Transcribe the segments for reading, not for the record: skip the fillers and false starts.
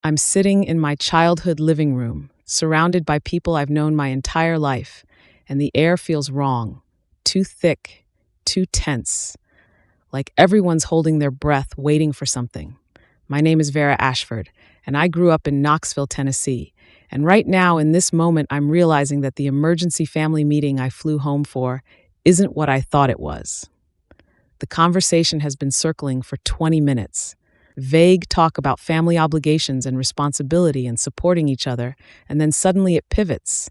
I'm sitting in my childhood living room, surrounded by people I've known my entire life, and the air feels wrong, too thick, too tense, like everyone's holding their breath waiting for something. My name is Vera Ashford, and I grew up in Knoxville, Tennessee. And right now, in this moment, I'm realizing that the emergency family meeting I flew home for isn't what I thought it was. The conversation has been circling for 20 minutes. Vague talk about family obligations and responsibility and supporting each other, and then suddenly it pivots.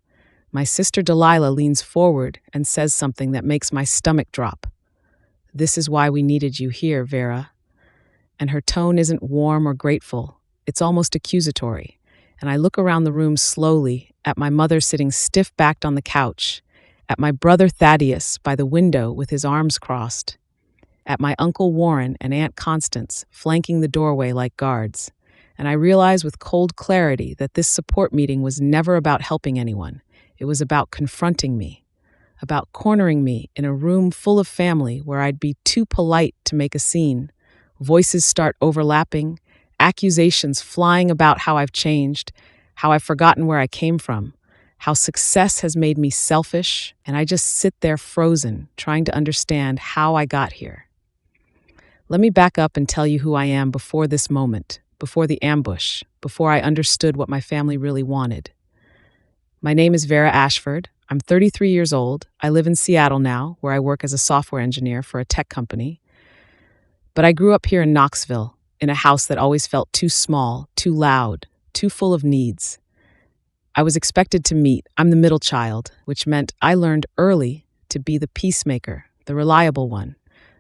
My sister Delilah leans forward and says something that makes my stomach drop. "This is why we needed you here, Vera." And her tone isn't warm or grateful, it's almost accusatory. And I look around the room slowly, at my mother sitting stiff-backed on the couch, at my brother Thaddeus by the window with his arms crossed, at my Uncle Warren and Aunt Constance flanking the doorway like guards. And I realize with cold clarity that this support meeting was never about helping anyone. It was about confronting me, about cornering me in a room full of family where I'd be too polite to make a scene. Voices start overlapping, accusations flying about how I've changed, how I've forgotten where I came from, how success has made me selfish, and I just sit there frozen, trying to understand how I got here. Let me back up and tell you who I am before this moment, before the ambush, before I understood what my family really wanted. My name is Vera Ashford. I'm 33 years old. I live in Seattle now, where I work as a software engineer for a tech company. But I grew up here in Knoxville, in a house that always felt too small, too loud, too full of needs. I was expected to meet. I'm the middle child, which meant I learned early to be the peacemaker, the reliable one,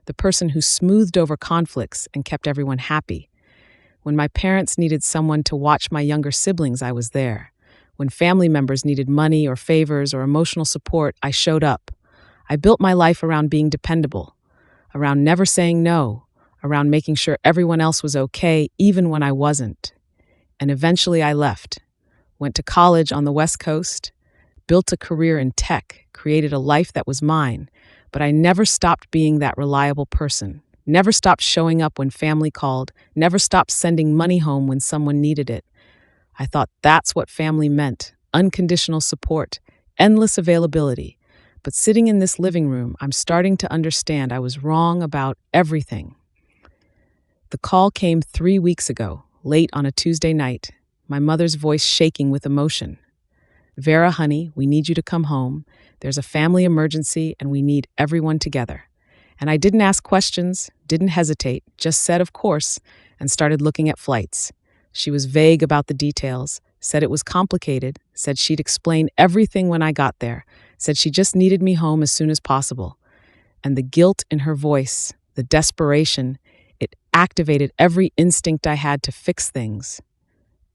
the person who smoothed over conflicts and kept everyone happy. When my parents needed someone to watch my younger siblings, I was there. When family members needed money or favors or emotional support, I showed up. I built my life around being dependable, around never saying no, around making sure everyone else was okay, even when I wasn't. And eventually I left, went to college on the West Coast, built a career in tech, created a life that was mine, but I never stopped being that reliable person, never stopped showing up when family called, never stopped sending money home when someone needed it. I thought that's what family meant, unconditional support, endless availability. But sitting in this living room, I'm starting to understand I was wrong about everything. The call came 3 weeks ago, late on a Tuesday night, my mother's voice shaking with emotion. "Vera, honey, we need you to come home. There's a family emergency and we need everyone together." And I didn't ask questions, didn't hesitate, just said of course, and started looking at flights. She was vague about the details, said it was complicated, said she'd explain everything when I got there, said she just needed me home as soon as possible. And the guilt in her voice, the desperation, it activated every instinct I had to fix things,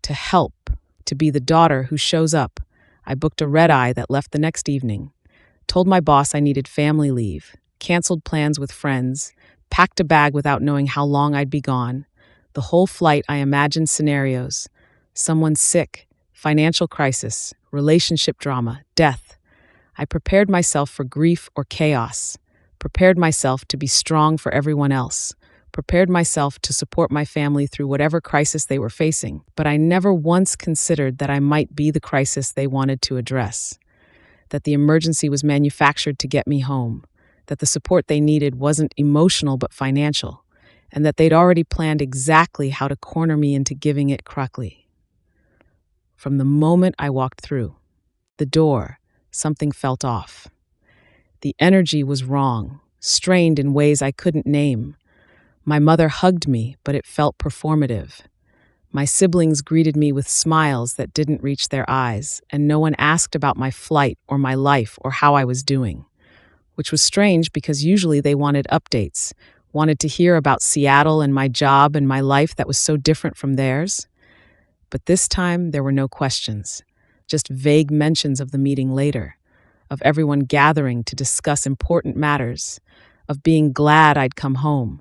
to help, to be the daughter who shows up. I booked a red-eye that left the next evening, told my boss I needed family leave, canceled plans with friends, packed a bag without knowing how long I'd be gone. The whole flight I imagined scenarios: someone sick, financial crisis, relationship drama, death. I prepared myself for grief or chaos, prepared myself to be strong for everyone else, prepared myself to support my family through whatever crisis they were facing, but I never once considered that I might be the crisis they wanted to address, that the emergency was manufactured to get me home, that the support they needed wasn't emotional but financial, and that they'd already planned exactly how to corner me into giving it correctly. From the moment I walked through the door, something felt off. The energy was wrong, strained in ways I couldn't name. My mother hugged me, but it felt performative. My siblings greeted me with smiles that didn't reach their eyes, and no one asked about my flight or my life or how I was doing, which was strange because usually they wanted updates, wanted to hear about Seattle and my job and my life that was so different from theirs. But this time, there were no questions, just vague mentions of the meeting later, of everyone gathering to discuss important matters, of being glad I'd come home.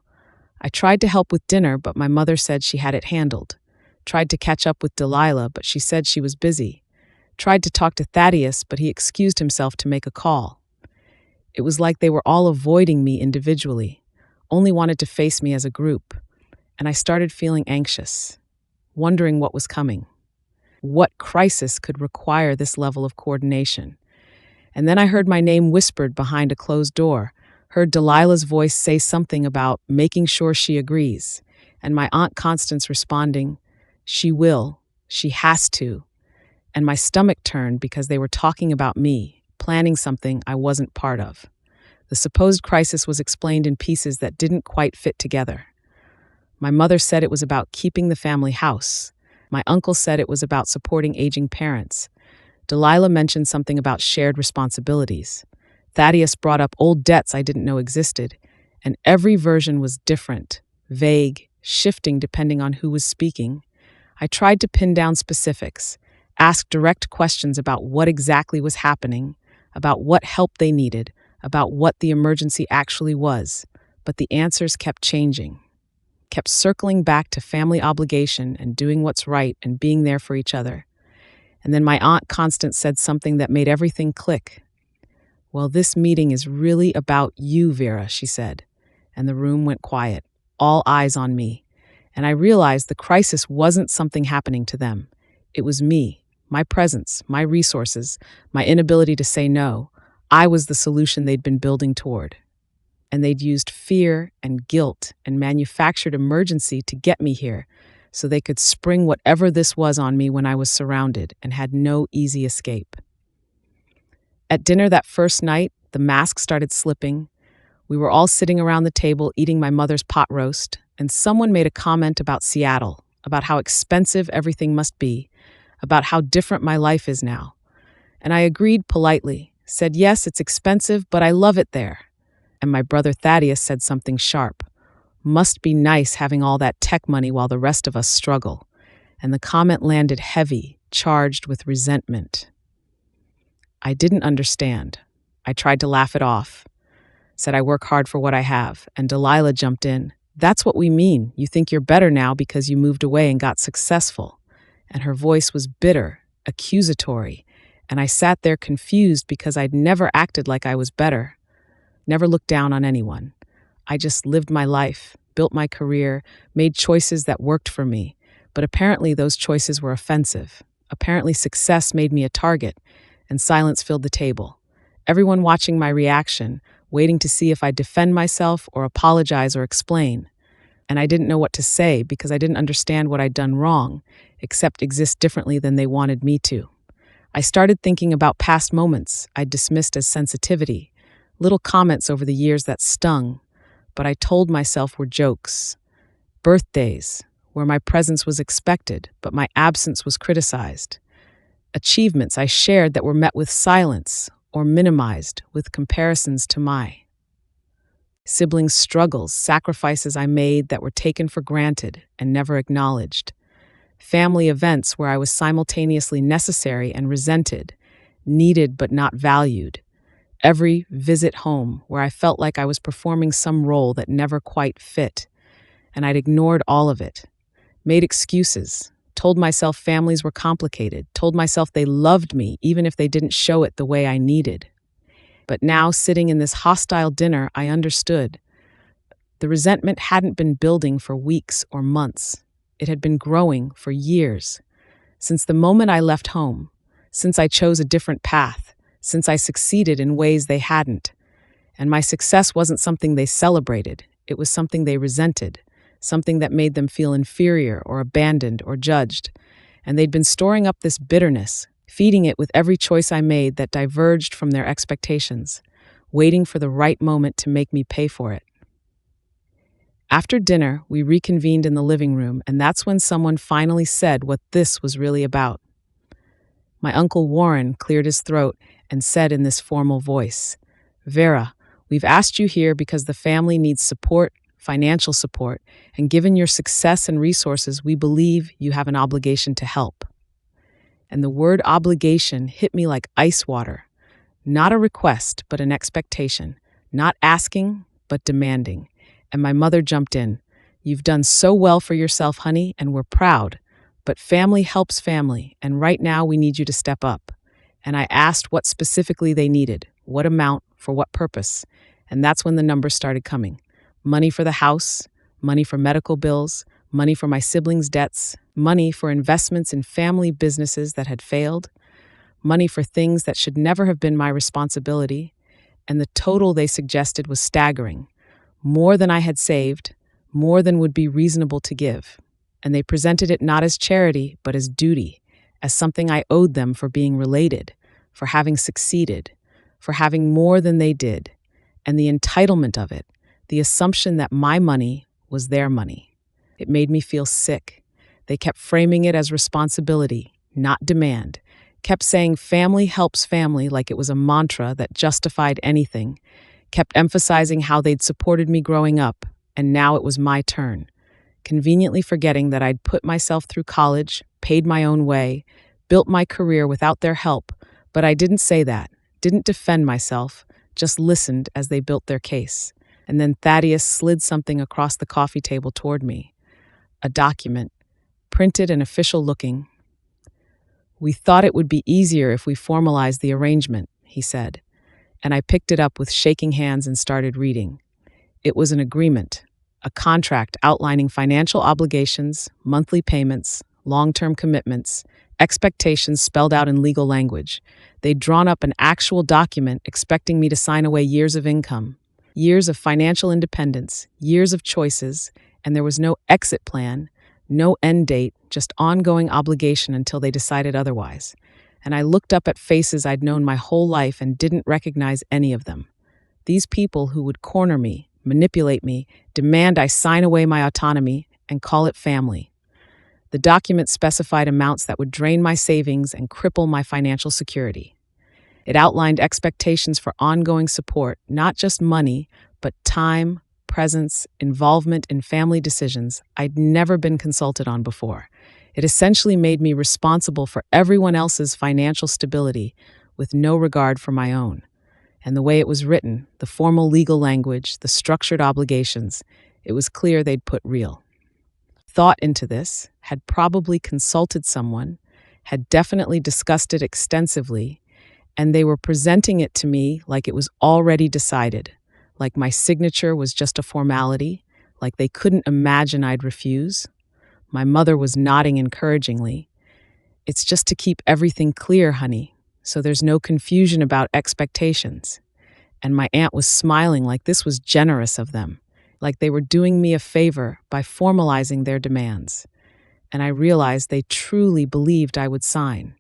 I tried to help with dinner, but my mother said she had it handled. Tried to catch up with Delilah, but she said she was busy. Tried to talk to Thaddeus, but he excused himself to make a call. It was like they were all avoiding me individually, only wanted to face me as a group, and I started feeling anxious. wondering what was coming. What crisis could require this level of coordination? And then I heard my name whispered behind a closed door, heard Delilah's voice say something about making sure she agrees, and my Aunt Constance responding, "She will, she has to." And my stomach turned because they were talking about me, planning something I wasn't part of. The supposed crisis was explained in pieces that didn't quite fit together. My mother said it was about keeping the family house. My uncle said it was about supporting aging parents. Delilah mentioned something about shared responsibilities. Thaddeus brought up old debts I didn't know existed, and every version was different, vague, shifting depending on who was speaking. I tried to pin down specifics, ask direct questions about what exactly was happening, about what help they needed, about what the emergency actually was, but the answers kept changing, kept circling back to family obligation and doing what's right and being there for each other. And then my Aunt Constance said something that made everything click. "Well, this meeting is really about you, Vera," she said. And the room went quiet, all eyes on me. And I realized the crisis wasn't something happening to them. It was me, my presence, my resources, my inability to say no. I was the solution they'd been building toward. And they'd used fear and guilt and manufactured emergency to get me here, so they could spring whatever this was on me when I was surrounded and had no easy escape. At dinner that first night, the mask started slipping. We were all sitting around the table eating my mother's pot roast, and someone made a comment about Seattle, about how expensive everything must be, about how different my life is now. And I agreed politely, said, "Yes, it's expensive, but I love it there." And my brother Thaddeus said something sharp. "Must be nice having all that tech money while the rest of us struggle." And the comment landed heavy, charged with resentment. I didn't understand. I tried to laugh it off, said I work hard for what I have, and Delilah jumped in. "That's what we mean. You think you're better now because you moved away and got successful." And her voice was bitter, accusatory, and I sat there confused because I'd never acted like I was better, never looked down on anyone. I just lived my life, built my career, made choices that worked for me, but apparently those choices were offensive. Apparently success made me a target, and silence filled the table. Everyone watching my reaction, waiting to see if I'd defend myself or apologize or explain. And I didn't know what to say because I didn't understand what I'd done wrong, except exist differently than they wanted me to. I started thinking about past moments I'd dismissed as sensitivity, little comments over the years that stung, but I told myself were jokes. Birthdays, where my presence was expected, but my absence was criticized. Achievements I shared that were met with silence or minimized with comparisons to my siblings' struggles, sacrifices I made that were taken for granted and never acknowledged. Family events where I was simultaneously necessary and resented, needed but not valued. Every visit home where I felt like I was performing some role that never quite fit, and I'd ignored all of it. Made excuses, told myself families were complicated, told myself they loved me even if they didn't show it the way I needed. But now, sitting in this hostile dinner, I understood. The resentment hadn't been building for weeks or months. It had been growing for years. Since the moment I left home, since I chose a different path, since I succeeded in ways they hadn't. And my success wasn't something they celebrated, it was something they resented, something that made them feel inferior or abandoned or judged. And they'd been storing up this bitterness, feeding it with every choice I made that diverged from their expectations, waiting for the right moment to make me pay for it. After dinner, we reconvened in the living room, and that's when someone finally said what this was really about. My Uncle Warren cleared his throat and said in this formal voice, "Vera, we've asked you here because the family needs support, financial support, and given your success and resources, we believe you have an obligation to help." And the word obligation hit me like ice water. Not a request, but an expectation. Not asking, but demanding. And my mother jumped in. "You've done so well for yourself, honey, and we're proud. But family helps family, and right now we need you to step up." And I asked what specifically they needed, what amount, for what purpose. And that's when the numbers started coming. Money for the house, money for medical bills, money for my siblings' debts, Money for investments in family businesses that had failed, money for things that should never have been my responsibility, and the total they suggested was staggering. More than I had saved, more than would be reasonable to give. And they presented it not as charity, but as duty, as something I owed them for being related, for having succeeded, for having more than they did, and the entitlement of it, the assumption that my money was their money. It made me feel sick. They kept framing it as responsibility, not demand, kept saying family helps family like it was a mantra that justified anything, kept emphasizing how they'd supported me growing up, and now it was my turn, conveniently forgetting that I'd put myself through college, paid my own way, built my career without their help, but I didn't say that, didn't defend myself, just listened as they built their case. And then Thaddeus slid something across the coffee table toward me. A document, printed and official looking. "We thought it would be easier if we formalized the arrangement," he said, and I picked it up with shaking hands and started reading. It was an agreement, a contract outlining financial obligations, monthly payments, long-term commitments, expectations spelled out in legal language. They'd drawn up an actual document expecting me to sign away years of income, years of financial independence, years of choices, and there was no exit plan, no end date, just ongoing obligation until they decided otherwise. And I looked up at faces I'd known my whole life and didn't recognize any of them. These people who would corner me, manipulate me, demand I sign away my autonomy, and call it family. The document specified amounts that would drain my savings and cripple my financial security. It outlined expectations for ongoing support, not just money, but time, presence, involvement in family decisions I'd never been consulted on before. It essentially made me responsible for everyone else's financial stability with no regard for my own. And the way it was written, the formal legal language, the structured obligations, it was clear they'd put real thought into this, had probably consulted someone, had definitely discussed it extensively, and they were presenting it to me like it was already decided, like my signature was just a formality, like they couldn't imagine I'd refuse. My mother was nodding encouragingly. "It's just to keep everything clear, honey, so there's no confusion about expectations." And my aunt was smiling like this was generous of them, like they were doing me a favor by formalizing their demands. And I realized they truly believed I would sign,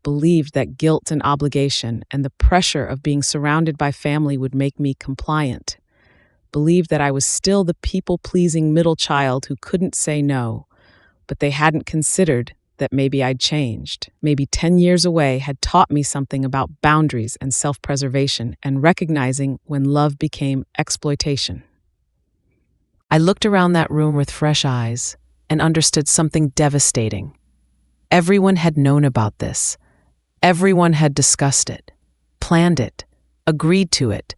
believed that guilt and obligation and the pressure of being surrounded by family would make me compliant, believed that I was still the people-pleasing middle child who couldn't say no, but they hadn't considered that maybe I'd changed. Maybe 10 years away had taught me something about boundaries and self-preservation and recognizing when love became exploitation. I looked around that room with fresh eyes and understood something devastating. Everyone had known about this. Everyone had discussed it, planned it, agreed to it,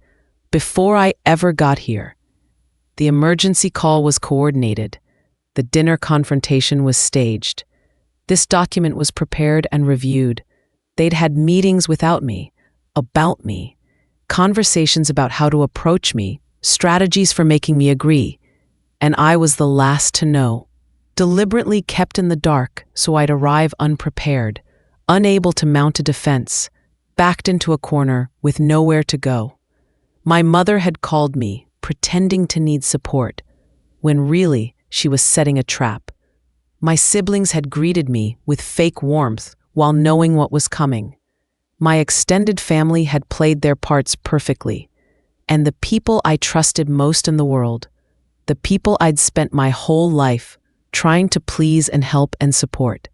before I ever got here. The emergency call was coordinated. The dinner confrontation was staged. This document was prepared and reviewed. They'd had meetings without me, about me, conversations about how to approach me, strategies for making me agree. And I was the last to know, deliberately kept in the dark so I'd arrive unprepared, unable to mount a defense, backed into a corner with nowhere to go. My mother had called me, pretending to need support, when really she was setting a trap. My siblings had greeted me with fake warmth while knowing what was coming. My extended family had played their parts perfectly, and the people I trusted most in the world, the people I'd spent my whole life trying to please and help and support.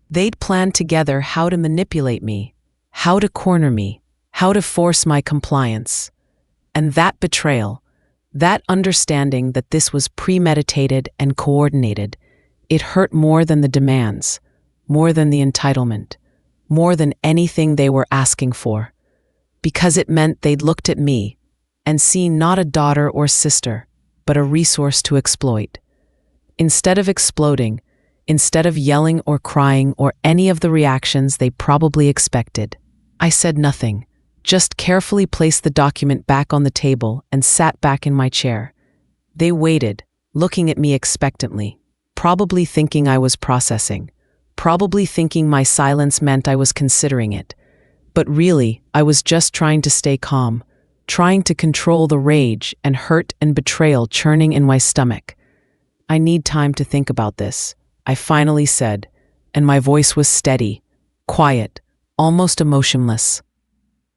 They'd planned together how to manipulate me, how to corner me, how to force my compliance. And that betrayal, that understanding that this was premeditated and coordinated, it hurt more than the demands, more than the entitlement, more than anything they were asking for, because it meant they'd looked at me and seen not a daughter or sister, but a resource to exploit. Instead of exploding, instead of yelling or crying or any of the reactions they probably expected, I said nothing, just carefully placed the document back on the table and sat back in my chair. They waited, looking at me expectantly, probably thinking I was processing, probably thinking my silence meant I was considering it. But really, I was just trying to stay calm, trying to control the rage and hurt and betrayal churning in my stomach. "I need time to think about this," I finally said, and my voice was steady, quiet, almost emotionless.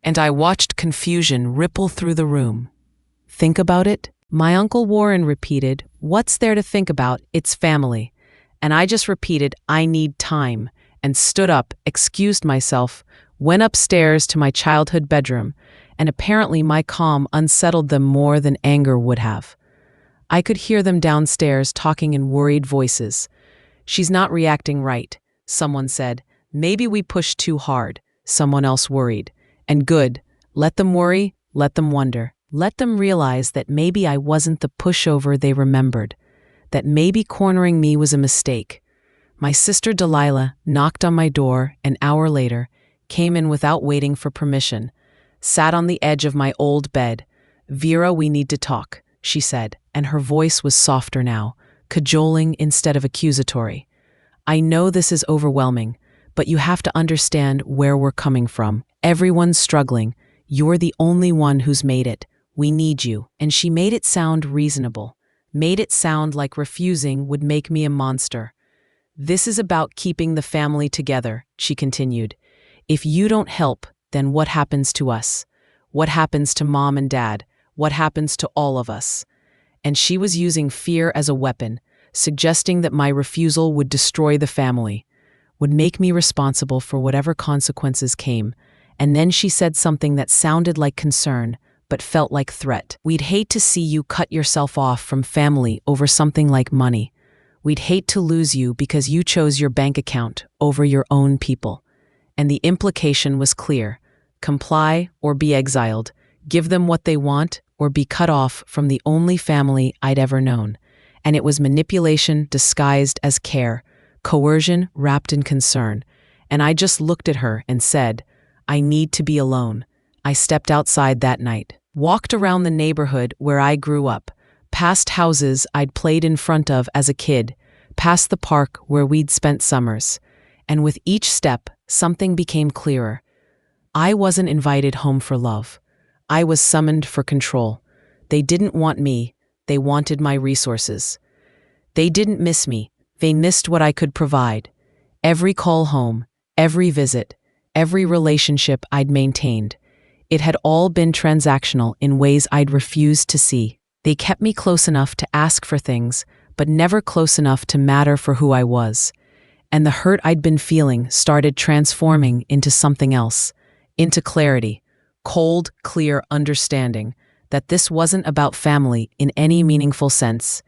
And I watched confusion ripple through the room. "Think about it?" My Uncle Warren repeated, "What's there to think about? It's family." And I just repeated, "I need time," and stood up, excused myself, went upstairs to my childhood bedroom, and apparently my calm unsettled them more than anger would have. I could hear them downstairs talking in worried voices. "She's not reacting right," someone said. "Maybe we pushed too hard," someone else worried. And good, let them worry, let them wonder. Let them realize that maybe I wasn't the pushover they remembered, that maybe cornering me was a mistake. My sister Delilah knocked on my door an hour later, came in without waiting for permission, sat on the edge of my old bed. "Vera, we need to talk," she said, and her voice was softer now, cajoling instead of accusatory. "I know this is overwhelming, but you have to understand where we're coming from. Everyone's struggling. You're the only one who's made it. We need you." And she made it sound reasonable, made it sound like refusing would make me a monster. "This is about keeping the family together," she continued. "If you don't help, then what happens to us? What happens to Mom and Dad? What happens to all of us?" And she was using fear as a weapon, suggesting that my refusal would destroy the family, would make me responsible for whatever consequences came. And then she said something that sounded like concern, but felt like threat. "We'd hate to see you cut yourself off from family over something like money. We'd hate to lose you because you chose your bank account over your own people." And the implication was clear: comply or be exiled, give them what they want or be cut off from the only family I'd ever known. And it was manipulation disguised as care, coercion wrapped in concern. And I just looked at her and said, "I need to be alone." I stepped outside that night, walked around the neighborhood where I grew up, past houses I'd played in front of as a kid, past the park where we'd spent summers. And with each step, something became clearer. I wasn't invited home for love. I was summoned for control. They didn't want me, they wanted my resources. They didn't miss me, they missed what I could provide. Every call home, every visit, every relationship I'd maintained, it had all been transactional in ways I'd refused to see. They kept me close enough to ask for things, but never close enough to matter for who I was. And the hurt I'd been feeling started transforming into something else, into clarity, cold, clear understanding that this wasn't about family in any meaningful sense.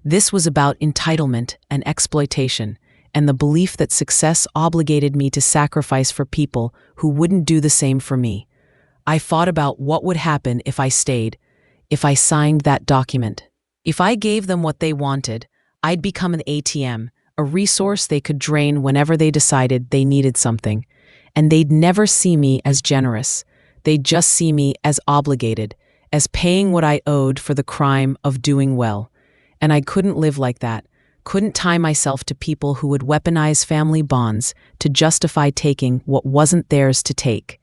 This was about entitlement and exploitation, and the belief that success obligated me to sacrifice for people who wouldn't do the same for me. I thought about what would happen if I stayed, if I signed that document. If I gave them what they wanted, I'd become an ATM, a resource they could drain whenever they decided they needed something. And they'd never see me as generous. They'd just see me as obligated, as paying what I owed for the crime of doing well. And I couldn't live like that, couldn't tie myself to people who would weaponize family bonds to justify taking what wasn't theirs to take.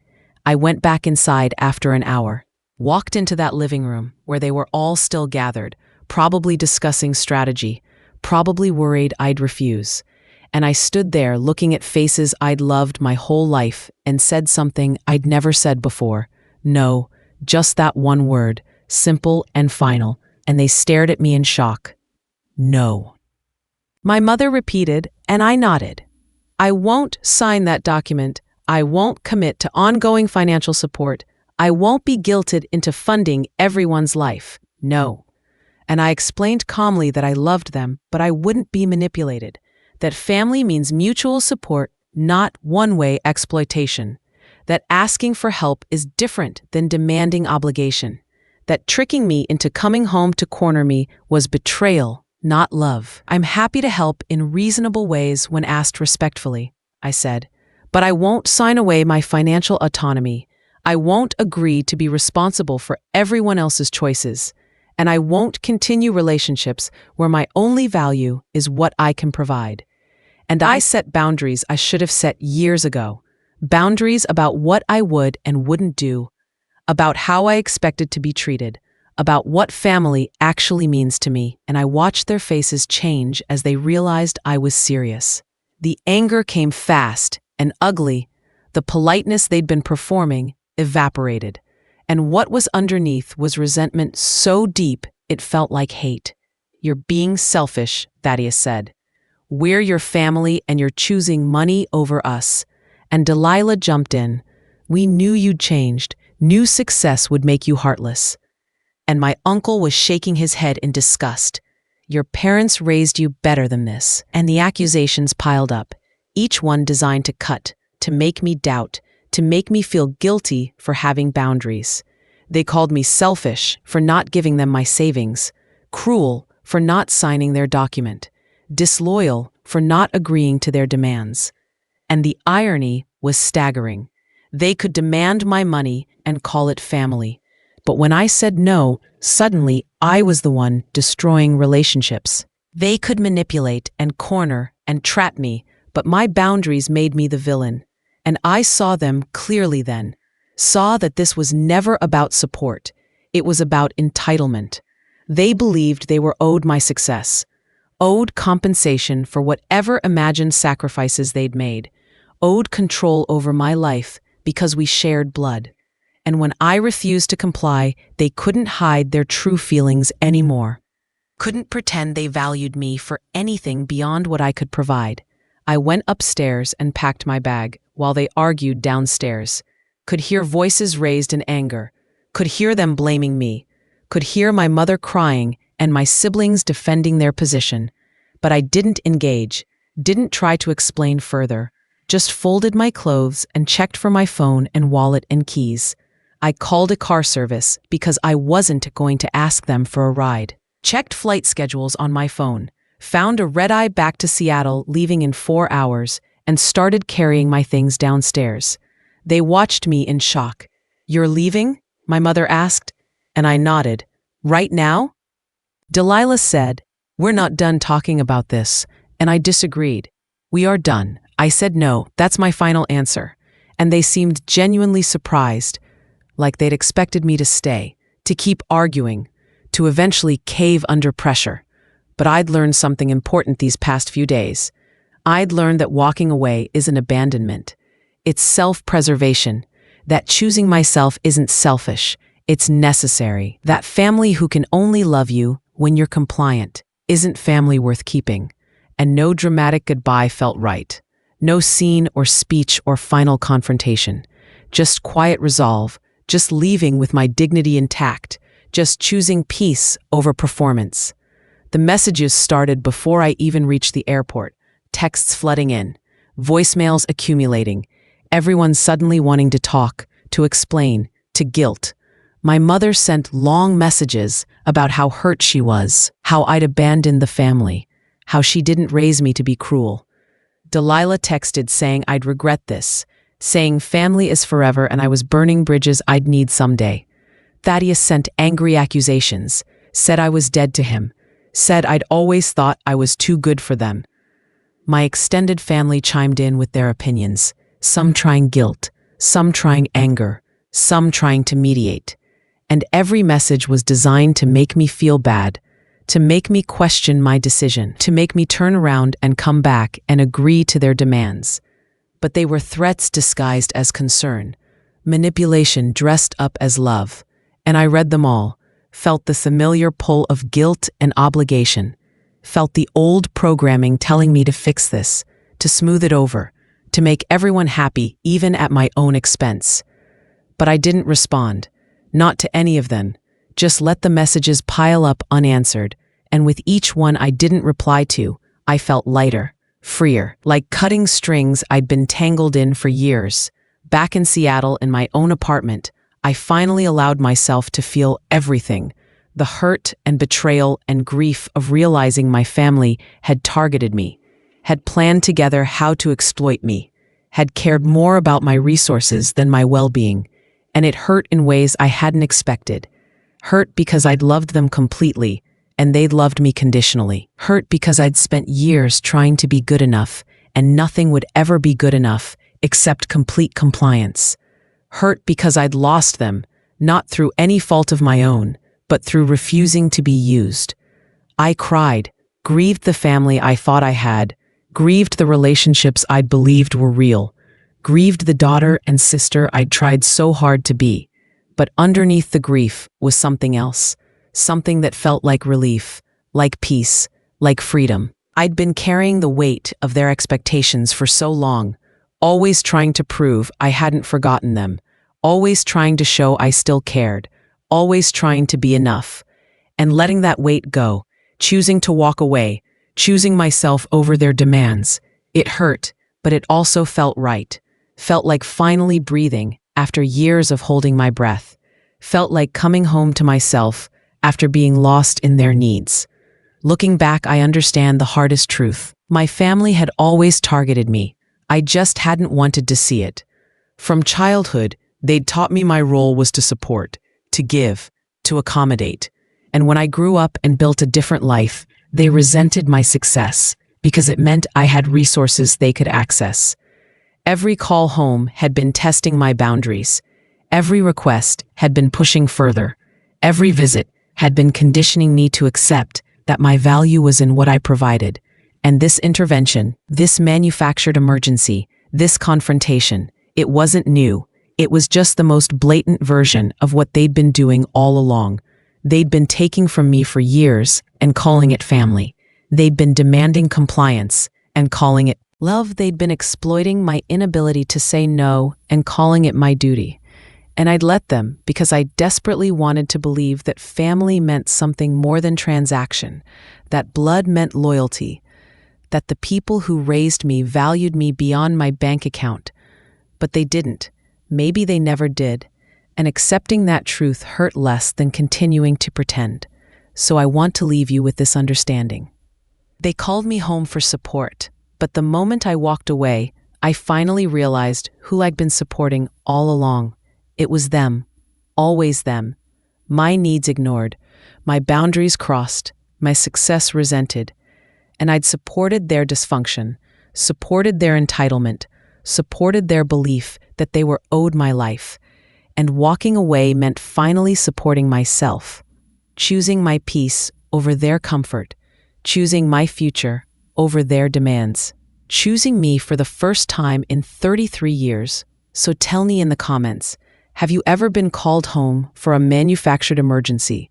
I went back inside after an hour, walked into that living room where they were all still gathered, probably discussing strategy, probably worried I'd refuse. And I stood there looking at faces I'd loved my whole life and said something I'd never said before. No, just that one word, simple and final, and they stared at me in shock. No. My mother repeated, and I nodded. "I won't sign that document. I won't commit to ongoing financial support. I won't be guilted into funding everyone's life. No." And I explained calmly that I loved them, but I wouldn't be manipulated. That family means mutual support, not one-way exploitation. That asking for help is different than demanding obligation. That tricking me into coming home to corner me was betrayal, not love. "I'm happy to help in reasonable ways when asked respectfully," I said. "But I won't sign away my financial autonomy. I won't agree to be responsible for everyone else's choices." And I won't continue relationships where my only value is what I can provide. And I set boundaries I should have set years ago. Boundaries about what I would and wouldn't do, about how I expected to be treated, about what family actually means to me, and I watched their faces change as they realized I was serious. The anger came fast and ugly. The politeness they'd been performing evaporated. And what was underneath was resentment so deep it felt like hate. "You're being selfish," Thaddeus said. "We're your family and you're choosing money over us." And Delilah jumped in. "We knew you'd changed. Knew success would make you heartless." And my uncle was shaking his head in disgust. "Your parents raised you better than this." And the accusations piled up, each one designed to cut, to make me doubt, to make me feel guilty for having boundaries. They called me selfish for not giving them my savings, cruel for not signing their document, disloyal for not agreeing to their demands. And the irony was staggering. They could demand my money and call it family. But when I said no, suddenly I was the one destroying relationships. They could manipulate and corner and trap me, but my boundaries made me the villain. And I saw them clearly then. Saw that this was never about support. It was about entitlement. They believed they were owed my success, owed compensation for whatever imagined sacrifices they'd made, owed control over my life because we shared blood. And when I refused to comply, they couldn't hide their true feelings anymore. Couldn't pretend they valued me for anything beyond what I could provide. I went upstairs and packed my bag while they argued downstairs. Could hear voices raised in anger. Could hear them blaming me. Could hear my mother crying and my siblings defending their position. But I didn't engage, didn't try to explain further. Just folded my clothes and checked for my phone and wallet and keys. I called a car service because I wasn't going to ask them for a ride. Checked flight schedules on my phone. Found a red-eye back to Seattle, leaving in 4 hours, and started carrying my things downstairs. They watched me in shock. "You're leaving?" my mother asked, and I nodded. "Right now?" Delilah said, "We're not done talking about this," and I disagreed. "We are done." I said no, that's my final answer. And they seemed genuinely surprised, like they'd expected me to stay, to keep arguing, to eventually cave under pressure. But I'd learned something important these past few days. I'd learned that walking away isn't abandonment. It's self-preservation. That choosing myself isn't selfish. It's necessary. That family who can only love you when you're compliant isn't family worth keeping. And no dramatic goodbye felt right. No scene or speech or final confrontation. Just quiet resolve. Just leaving with my dignity intact. Just choosing peace over performance. The messages started before I even reached the airport. Texts flooding in. Voicemails accumulating. Everyone suddenly wanting to talk, to explain, to guilt. My mother sent long messages about how hurt she was, how I'd abandoned the family, how she didn't raise me to be cruel. Delilah texted saying I'd regret this, saying family is forever and I was burning bridges I'd need someday. Thaddeus sent angry accusations, said I was dead to him, said I'd always thought I was too good for them. My extended family chimed in with their opinions, some trying guilt, some trying anger, some trying to mediate. And every message was designed to make me feel bad, to make me question my decision, to make me turn around and come back and agree to their demands. But they were threats disguised as concern, manipulation dressed up as love. And I read them all, felt the familiar pull of guilt and obligation, felt the old programming telling me to fix this, to smooth it over, to make everyone happy even at my own expense. But I didn't respond, not to any of them, just let the messages pile up unanswered, and with each one I didn't reply to, I felt lighter, freer, like cutting strings I'd been tangled in for years. Back in Seattle in my own apartment, I finally allowed myself to feel everything, the hurt and betrayal and grief of realizing my family had targeted me, had planned together how to exploit me, had cared more about my resources than my well-being, and it hurt in ways I hadn't expected. Hurt because I'd loved them completely, and they'd loved me conditionally. Hurt because I'd spent years trying to be good enough, and nothing would ever be good enough except complete compliance. Hurt because I'd lost them, not through any fault of my own, but through refusing to be used. I cried, grieved the family I thought I had, grieved the relationships I'd believed were real, grieved the daughter and sister I'd tried so hard to be. But underneath the grief was something else, something that felt like relief, like peace, like freedom. I'd been carrying the weight of their expectations for so long, always trying to prove I hadn't forgotten them, always trying to show I still cared, always trying to be enough. And letting that weight go, choosing to walk away, choosing myself over their demands. It hurt, but it also felt right. Felt like finally breathing after years of holding my breath. Felt like coming home to myself after being lost in their needs. Looking back, I understand the hardest truth. My family had always targeted me. I just hadn't wanted to see it. From childhood, they'd taught me my role was to support, to give, to accommodate. And when I grew up and built a different life, they resented my success because it meant I had resources they could access. Every call home had been testing my boundaries. Every request had been pushing further. Every visit had been conditioning me to accept that my value was in what I provided. And this intervention, this manufactured emergency, this confrontation, it wasn't new. It was just the most blatant version of what they'd been doing all along. They'd been taking from me for years and calling it family. They'd been demanding compliance and calling it love. They'd been exploiting my inability to say no and calling it my duty. And I'd let them because I desperately wanted to believe that family meant something more than transaction, that blood meant loyalty, that the people who raised me valued me beyond my bank account. But they didn't. Maybe they never did. And accepting that truth hurt less than continuing to pretend. So I want to leave you with this understanding. They called me home for support, but the moment I walked away, I finally realized who I'd been supporting all along. It was them, always them. My needs ignored, my boundaries crossed, my success resented. And I'd supported their dysfunction, supported their entitlement, supported their belief that they were owed my life. And walking away meant finally supporting myself, choosing my peace over their comfort, choosing my future over their demands, choosing me for the first time in 33 years. So tell me in the comments, have you ever been called home for a manufactured emergency?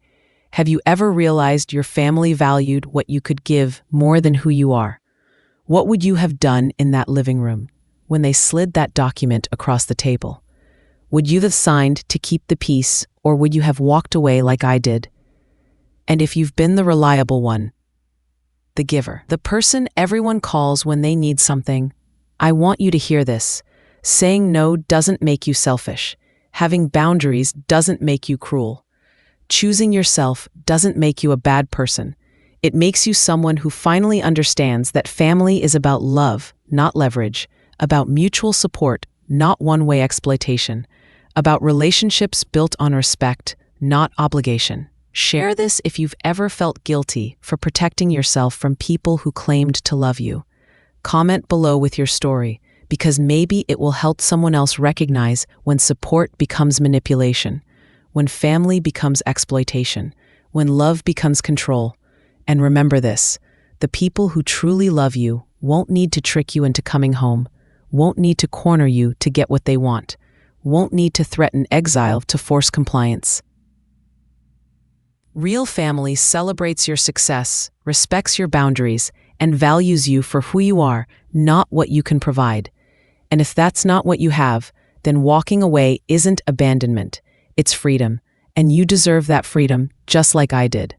Have you ever realized your family valued what you could give more than who you are? What would you have done in that living room when they slid that document across the table? Would you have signed to keep the peace, or would you have walked away like I did? And if you've been the reliable one, the giver, the person everyone calls when they need something, I want you to hear this. Saying no doesn't make you selfish. Having boundaries doesn't make you cruel. Choosing yourself doesn't make you a bad person. It makes you someone who finally understands that family is about love, not leverage, about mutual support, not one-way exploitation, about relationships built on respect, not obligation. Share this if you've ever felt guilty for protecting yourself from people who claimed to love you. Comment below with your story, because maybe it will help someone else recognize when support becomes manipulation, when family becomes exploitation, when love becomes control. And remember this, the people who truly love you won't need to trick you into coming home, won't need to corner you to get what they want, won't need to threaten exile to force compliance. Real family celebrates your success, respects your boundaries, and values you for who you are, not what you can provide. And if that's not what you have, then walking away isn't abandonment, it's freedom, and you deserve that freedom just like I did.